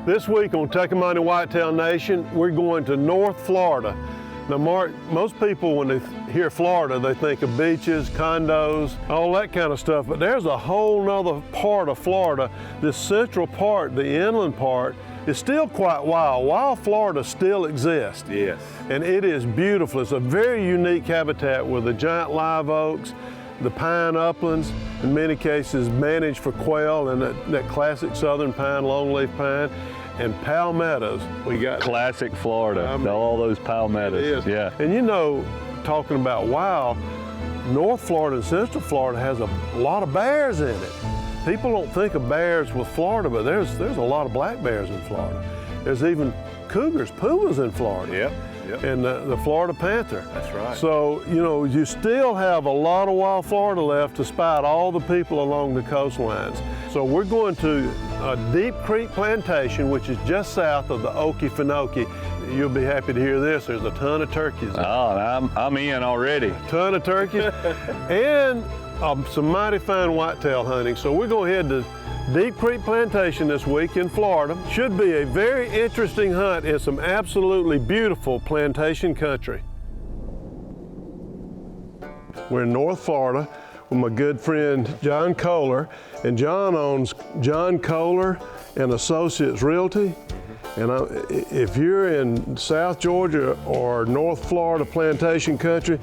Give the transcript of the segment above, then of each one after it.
This week on Tuckamine Whitetail Nation, we're going to North Florida. Now, Mark, most people when they hear Florida, they think of beaches, condos, all that kind of stuff, but there's a whole nother part of Florida. This central part, the inland part, is still quite wild. Wild Florida still exists. Yes. And it is beautiful. It's a very unique habitat with the giant live oaks, the pine uplands, in many cases managed for quail and that classic southern pine, longleaf pine, and palmettos. We got classic Florida, all those palmettos. Yeah. And you know, talking about wild, North Florida and Central Florida has a lot of bears in it. People don't think of bears with Florida, but there's a lot of black bears in Florida. There's even cougars, pumas in Florida. Yep. And the Florida panther. That's right. So, you know, you still have a lot of wild Florida left despite all the people along the coastlines. So we're going to Deep Creek Plantation, which is just south of the Okefenokee. You'll be happy to hear this. There's a ton of turkeys. Oh, I'm in already. A ton of turkeys and some mighty fine whitetail hunting. So we're going to head to Deep Creek Plantation this week in Florida. Should be a very interesting hunt in some absolutely beautiful plantation country. We're in North Florida with my good friend John Kohler, and John owns John Kohler and Associates Realty. And if you're in South Georgia or North Florida plantation country,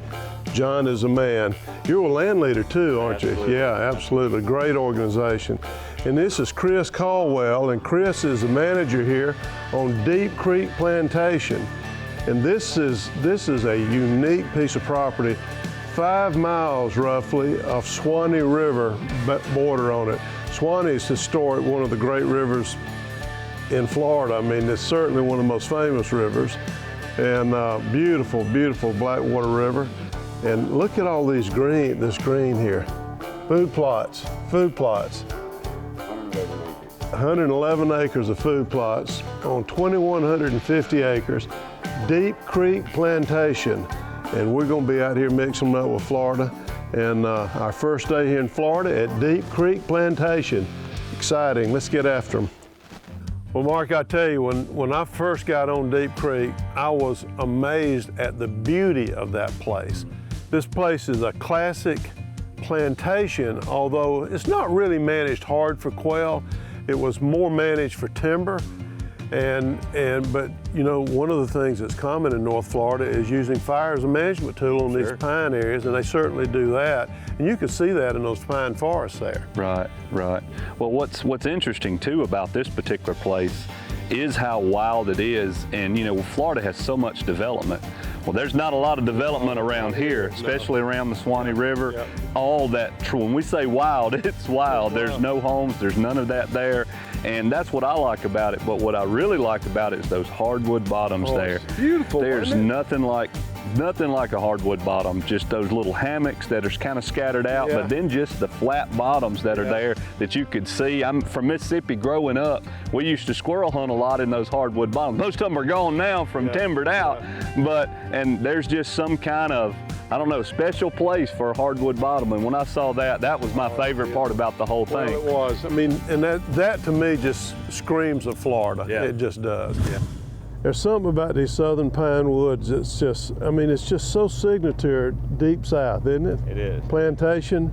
John is a man. You're a land leader too, aren't you? Yeah, absolutely. Great organization. And this is Chris Caldwell, and Chris is the manager here on Deep Creek Plantation. And this is a unique piece of property, 5 miles roughly of Swanee River border on it. Swanee is historic, one of the great rivers in Florida. I mean, it's certainly one of the most famous rivers. And beautiful, beautiful Blackwater River. And look at all this green here. Food plots. 111 acres of food plots on 2,150 acres, Deep Creek Plantation. And we're gonna be out here mixing them up with Florida. And our first day here in Florida at Deep Creek Plantation. Exciting, let's get after them. Well, Mark, I tell you, when I first got on Deep Creek, I was amazed at the beauty of that place. This place is a classic plantation, although it's not really managed hard for quail. It was more managed for timber. But you know, one of the things that's common in North Florida is using fire as a management tool on these pine areas, and they certainly do that. And you can see that in those pine forests there. Right. Well, what's interesting too about this particular place is how wild it is. And you know, Florida has so much development. Well, there's not a lot of development around here, especially around the Swanee River. Yep. All that, when we say wild, it's wild. There's no homes, there's none of that there. And that's what I like about it. But what I really like about it is those hardwood bottoms there. It's beautiful. There's nothing like a hardwood bottom, just those little hammocks that are kind of scattered out, but then just the flat bottoms that are there that you could see. I'm from Mississippi growing up. We used to squirrel hunt a lot in those hardwood bottoms. Most of them are gone now from timbered out, and there's just some kind of, I don't know, special place for a hardwood bottom. And when I saw that, that was my favorite part about the whole thing. Well, it was. I mean, and that to me just screams of Florida. Yeah. It just does. Yeah. There's something about these southern pine woods that's just, I mean, it's just so signature deep south, isn't it? It is. Plantation.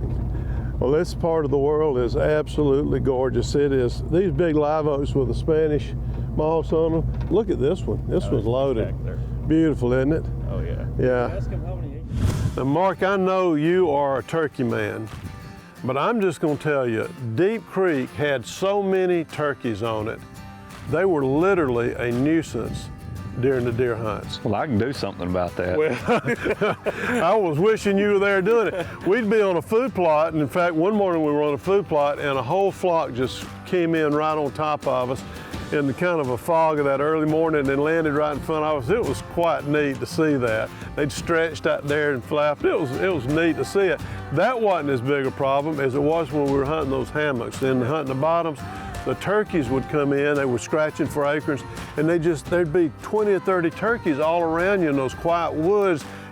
Well, this part of the world is absolutely gorgeous. It is. These big live oaks with the Spanish moss on them. Look at this one. This one's loaded. Beautiful, isn't it? Oh, yeah. Yeah. Now, Mark, I know you are a turkey man, but I'm just going to tell you, Deep Creek had so many turkeys on it. They were literally a nuisance during the deer hunts. Well, I can do something about that. Well, I was wishing you were there doing it. We'd be on a food plot, and in fact, one morning we were on a food plot, and a whole flock just came in right on top of us in the kind of a fog of that early morning and landed right in front of us. It was quite neat to see that. They'd stretched out there and flapped. It was neat to see it. That wasn't as big a problem as it was when we were hunting those hammocks and hunting the bottoms. The turkeys would come in, they were scratching for acorns, and there'd be 20 or 30 turkeys all around you in those quiet woods.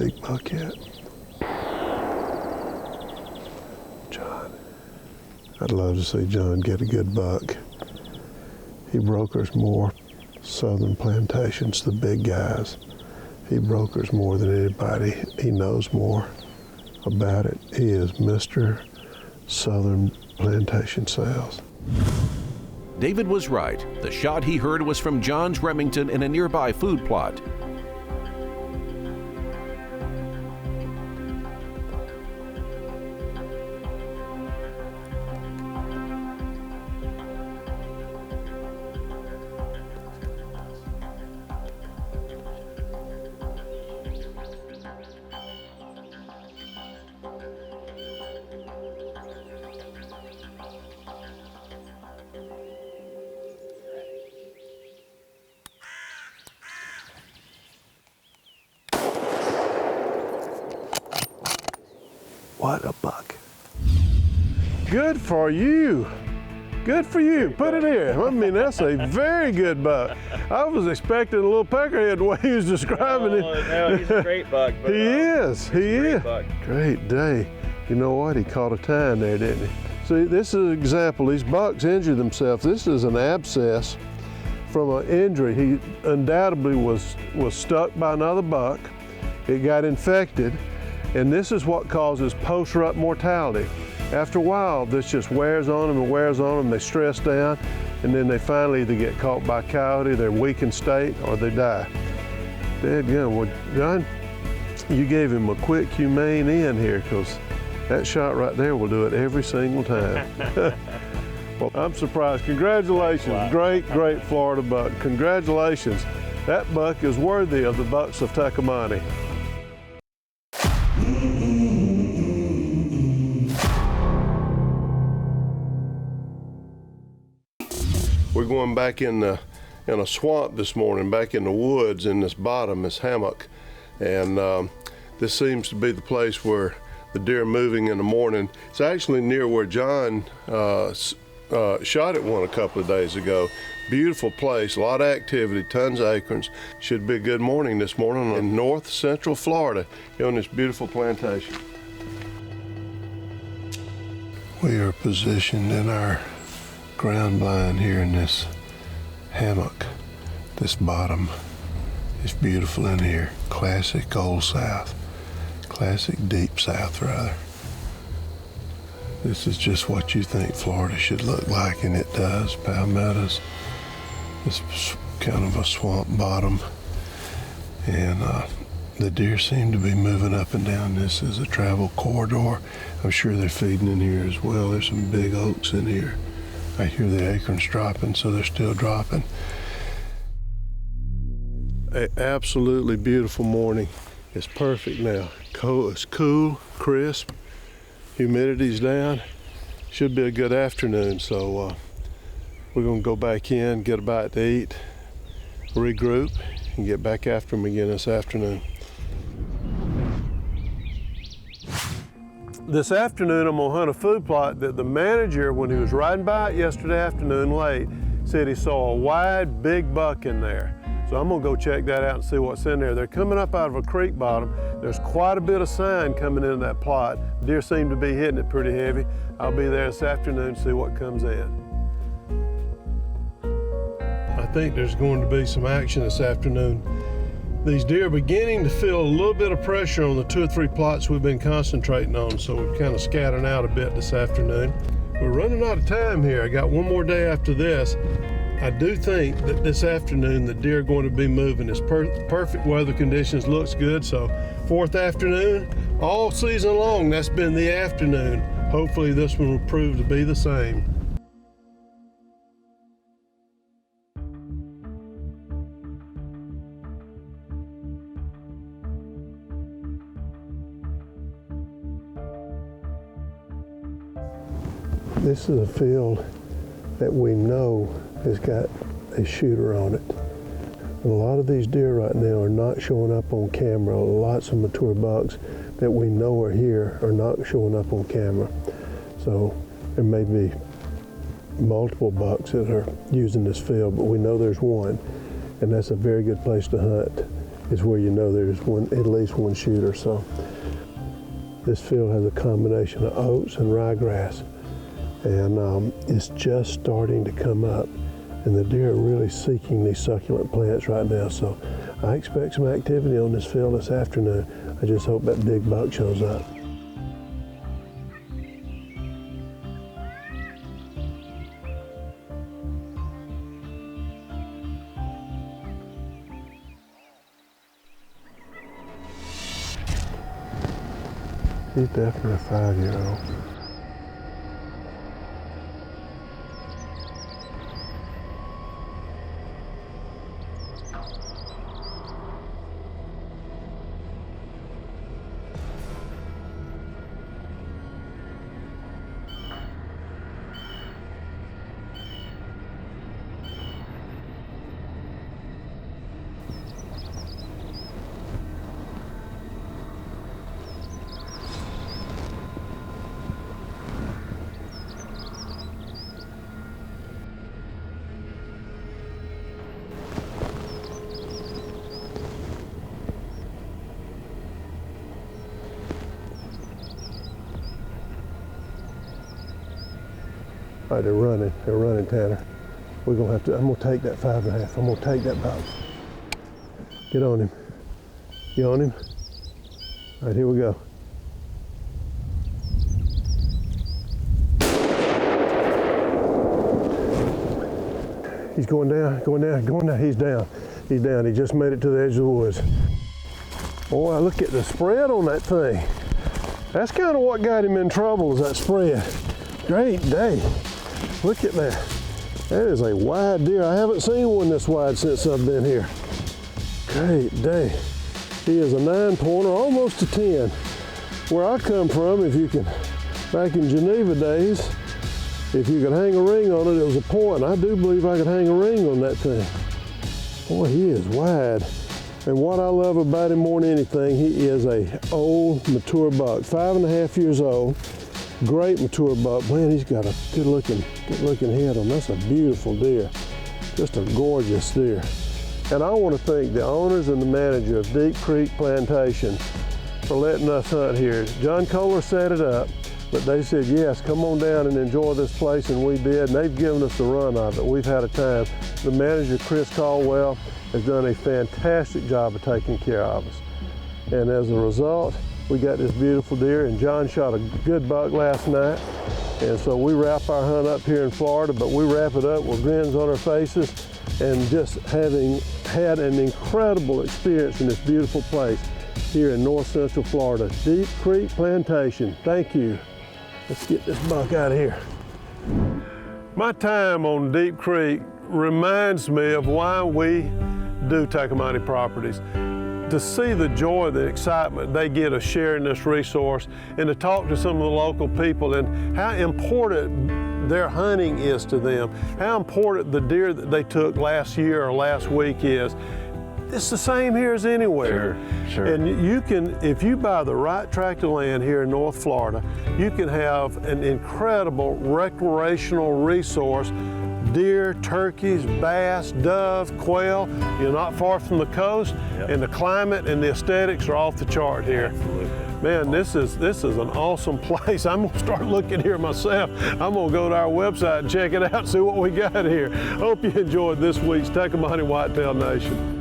big buck yet. John. I'd love to see John get a good buck. He brokers more southern plantations, the big guys. He brokers more than anybody. He knows more about it. He is Mr. Southern Plantation Sales. David was right. The shot he heard was from John's Remington in a nearby food plot. What a buck. Good for you. Good for you. Put it here. I mean, that's a very good buck. I was expecting a little peckerhead the way he was describing it. No, he's a great buck. But, he is. He is. Buck. Great day. You know what? He caught a time there, didn't he? See, this is an example. These bucks injure themselves. This is an abscess from an injury. He undoubtedly was stuck by another buck. It got infected. And this is what causes post-rut mortality. After a while, this just wears on them and wears on them. They stress down, and then they finally either get caught by a coyote, they're weak in state, or they die. Dadgum, well, John, you gave him a quick, humane end here, because that shot right there will do it every single time. Well, I'm surprised. Congratulations. Wow. Great, great Florida buck. Congratulations. That buck is worthy of the bucks of Tecumseh. We're going back in a swamp this morning, back in the woods in this bottom, this hammock. And this seems to be the place where the deer are moving in the morning. It's actually near where John shot at one a couple of days ago. Beautiful place, a lot of activity, tons of acorns. Should be a good morning this morning in north central Florida here on this beautiful plantation. We are positioned in our ground blind here in this hammock. This bottom is beautiful in here. Classic old South. Classic deep South, rather. This is just what you think Florida should look like, and it does. Palmettos, this kind of a swamp bottom, and the deer seem to be moving up and down. This is a travel corridor. I'm sure they're feeding in here as well. There's some big oaks in here. I hear the acorns dropping, so they're still dropping. An absolutely beautiful morning. It's perfect now. It's cool, crisp, humidity's down. Should be a good afternoon, so we're gonna go back in, get a bite to eat, regroup, and get back after them again this afternoon. This afternoon, I'm gonna hunt a food plot that the manager, when he was riding by it yesterday afternoon late, said he saw a wide, big buck in there. So I'm gonna go check that out and see what's in there. They're coming up out of a creek bottom. There's quite a bit of sign coming into that plot. Deer seem to be hitting it pretty heavy. I'll be there this afternoon to see what comes in. I think there's going to be some action this afternoon. These deer are beginning to feel a little bit of pressure on the 2 or 3 plots we've been concentrating on, so we're kind of scattering out a bit this afternoon. We're running out of time here. I got one more day after this. I do think that this afternoon the deer are going to be moving. It's perfect weather conditions, looks good. So 4th afternoon, all season long, that's been the afternoon. Hopefully this one will prove to be the same. This is a field that we know has got a shooter on it. And a lot of these deer right now are not showing up on camera. Lots of mature bucks that we know are here are not showing up on camera. So there may be multiple bucks that are using this field, but we know there's one, and that's a very good place to hunt is where you know there's at least one shooter. So this field has a combination of oats and ryegrass, and it's just starting to come up, and the deer are really seeking these succulent plants right now. So I expect some activity on this field this afternoon. I just hope that big buck shows up. He's definitely a 5-year-old. All right, they're running, Tanner. I'm gonna take that 5.5. I'm gonna take that buck. Get on him. You on him? All right, here we go. He's going down. He's down. He just made it to the edge of the woods. Boy, look at the spread on that thing. That's kind of what got him in trouble, is that spread. Great day. Look at that. That is a wide deer. I haven't seen one this wide since I've been here. Great day. He is a 9-pointer, almost a 10. Where I come from, back in Geneva days, if you could hang a ring on it, it was a point. And I do believe I could hang a ring on that thing. Boy, he is wide. And what I love about him more than anything, he is a old, mature buck, 5.5 years old. Great mature buck. Man, he's got a good looking head on him. That's a beautiful deer. Just a gorgeous deer. And I want to thank the owners and the manager of Deep Creek Plantation for letting us hunt here. John Kohler set it up, but they said, yes, come on down and enjoy this place, and we did. And they've given us the run of it. We've had a time. The manager, Chris Caldwell, has done a fantastic job of taking care of us. And as a result, we got this beautiful deer, and John shot a good buck last night. And so we wrap our hunt up here in Florida, but we wrap it up with grins on our faces and just having had an incredible experience in this beautiful place here in North Central Florida. Deep Creek Plantation, thank you. Let's get this buck out of here. My time on Deep Creek reminds me of why we do Tecumseh Properties. To see the joy, the excitement they get of sharing this resource, and to talk to some of the local people and how important their hunting is to them, how important the deer that they took last year or last week is. It's the same here as anywhere. Sure. And you can, if you buy the right tract of land here in North Florida, you can have an incredible recreational resource. Deer, turkeys, bass, dove, quail. You're not far from the coast, and the climate and the aesthetics are off the chart here. Absolutely. Man, this is an awesome place. I'm gonna start looking here myself. I'm gonna go to our website and check it out, see what we got here. Hope you enjoyed this week's Tecumseh Whitetail Nation.